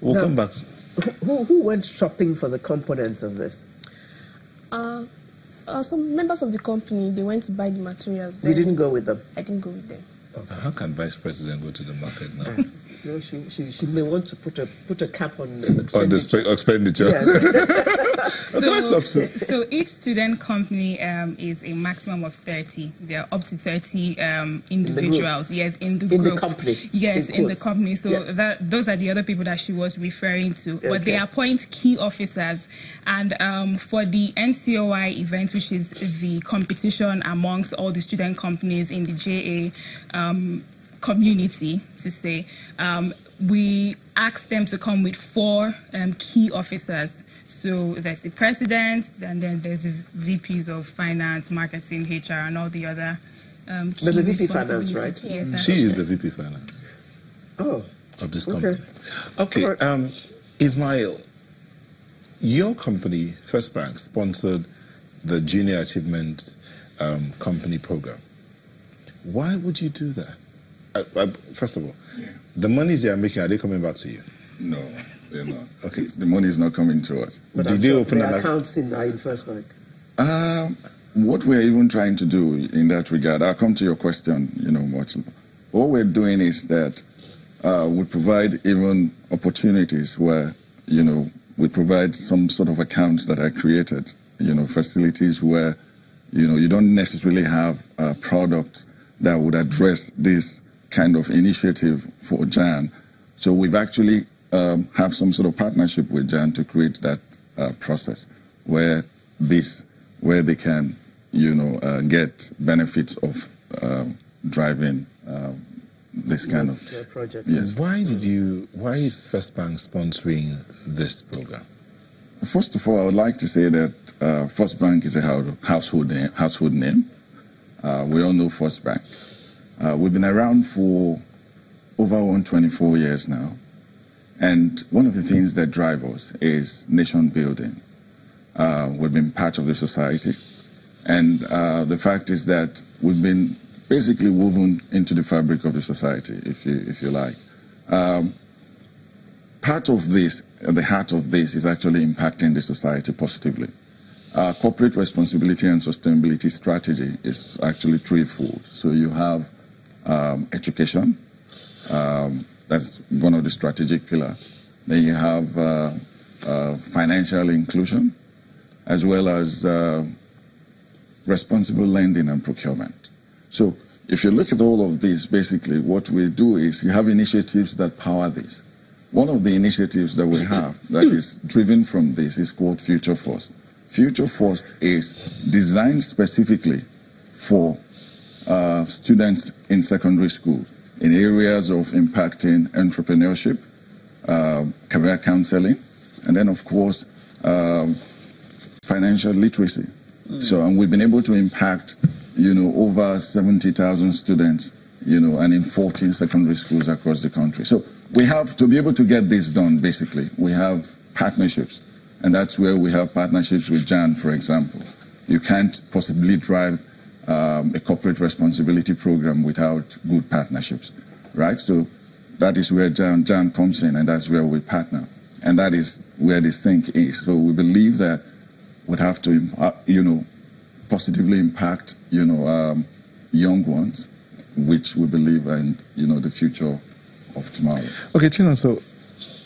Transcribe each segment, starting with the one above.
We'll come back. Who went shopping for the components of this? Some members of the company, they went to buy the materials. You didn't go with them? I didn't go with them. Okay. How can Vice President go to the market now? No, she may want to put a cap on the expenditure. Yes. So each student company is a maximum of 30. There are up to 30 individuals. In the group. group. The company. Yes, in the company. So those are the other people that she was referring to. Okay. But they appoint key officers. And for the NCOI event, which is the competition amongst all the student companies in the JA community, to say, we asked them to come with 4 key officers. So there's the president, and then there's the VPs of finance, marketing, HR, and all the other key There's a VP finance, right? Yes, she is the VP finance. Oh. Of this company. Okay. Ismail, your company, First Bank, sponsored the Junior Achievement Company program. Why would you do that? First of all, the monies they are making, are they coming back to you? No, they're not. Okay, the money is not coming to us. But did they open an account in First Bank? What we're even trying to do in that regard, I'll come to your question, much. What we're doing is that we provide even opportunities where, we provide some sort of accounts that are created, facilities where, you don't necessarily have a product that would address this kind of initiative for JAN. So we've actually have some sort of partnership with JAN to create that process where they can, get benefits of driving this kind of project. Yes. Why is First Bank sponsoring this program? First of all, I would like to say that First Bank is a household name. We all know First Bank. We've been around for over 124 years now. And one of the things that drive us is nation building. We've been part of the society. And the fact is that we've been basically woven into the fabric of the society, if you like. Part of this, at the heart of this, is actually impacting the society positively. Corporate responsibility and sustainability strategy is actually threefold. So you have education, that's one of the strategic pillars. Then you have financial inclusion, as well as responsible lending and procurement. So if you look at all of these, basically what we do is we have initiatives that power this. One of the initiatives that we have that is driven from this is called Future First. Future First is designed specifically for students in secondary school in areas of impacting entrepreneurship, career counseling, and then, of course, financial literacy. And we've been able to impact, over 70,000 students, and in 14 secondary schools across the country. So we have to be able to get this done, basically. We have partnerships, and that's where we have partnerships with JAN, for example. You can't possibly drive a corporate responsibility program without good partnerships, right? So that is where JAN comes in, and that's where we partner. And that is where the sync is. So we believe that we'd have to, positively impact, young ones, which we believe are in, the future of tomorrow. Okay, Tina, so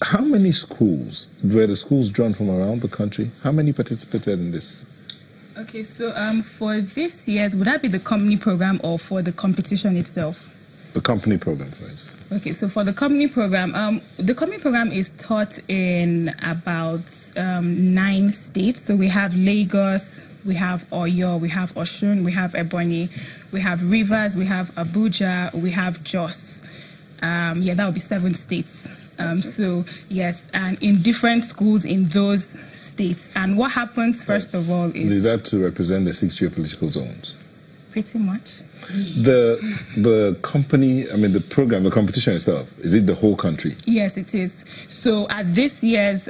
how many schools, were the schools drawn from around the country? How many participated in this? Okay, so for this year, would that be the company program or for the competition itself? The company program, for instance. Okay, so for the company program is taught in about 9 states. So we have Lagos, we have Oyo, we have Osun, we have Ebonyi, we have Rivers, we have Abuja, we have Jos. That would be 7 states. So yes, and in different schools in those states. And what happens first of all is that to represent the 6 geopolitical zones? Pretty much. The company, I mean the program, the competition itself, is it the whole country? Yes, it is. So at this year's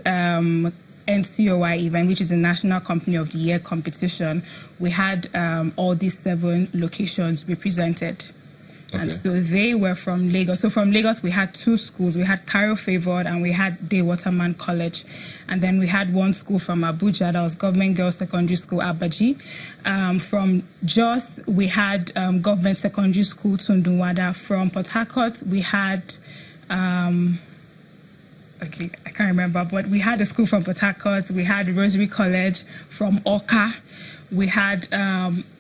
NCOI event, which is the National Company of the Year competition, we had all these 7 locations represented. And so they were from Lagos. So from Lagos, we had 2 schools. We had Cairo Favored and we had Day Waterman College. And then we had 1 school from Abuja, that was Government Girls Secondary School, Abaji. From Jos, we had Government Secondary School, Tundunwada. From Port Harcourt, we had... okay, I can't remember, but we had a school from Port Harcourt. We had Rosary College from Oka. We had...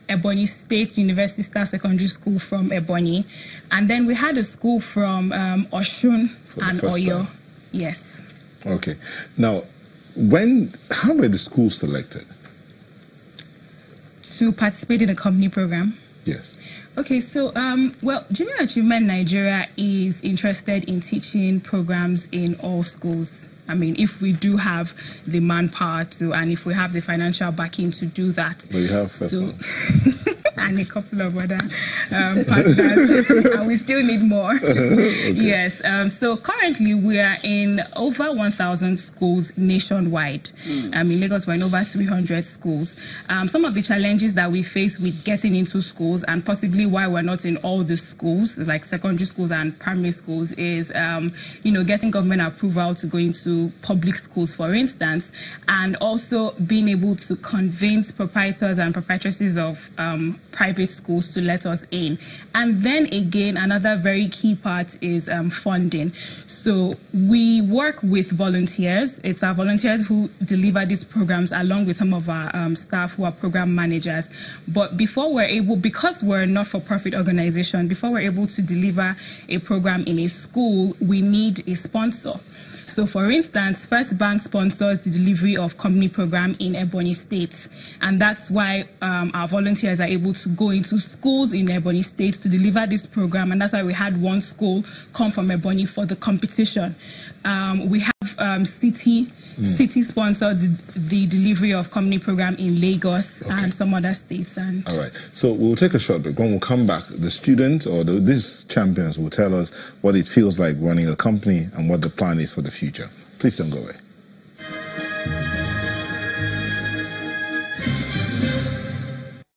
Ebonyi State University Staff Secondary School from Ebonyi. And then we had a school from Oshun and Oyo. Yes. Okay. Now, how were the schools selected? To participate in the company program? Yes. Okay, so, well, Junior Achievement Nigeria is interested in teaching programs in all schools. I mean, if we do have the manpower to, and if we have the financial backing to do that. But you have so, and a couple of other partners, and we still need more. Okay. Yes. So currently we are in over 1,000 schools nationwide. In Lagos, we're in over 300 schools. Some of the challenges that we face with getting into schools, and possibly why we're not in all the schools, like secondary schools and primary schools, is getting government approval to go into public schools, for instance, and also being able to convince proprietors and proprietresses of private schools to let us in. And then again, another very key part is funding. So we work with volunteers. It's our volunteers who deliver these programs along with some of our staff who are program managers. But because we're a not-for-profit organization, before we're able to deliver a program in a school, we need a sponsor. So, for instance, First Bank sponsors the delivery of company program in Ebonyi State. And that's why our volunteers are able to go into schools in Ebonyi State to deliver this program. And that's why we had 1 school come from Ebonyi for the competition. We have City sponsored the delivery of company program in Lagos and some other states. And all right. So we'll take a short break. When we come back, the students or these champions will tell us what it feels like running a company and what the plan is for the future. Please don't go away.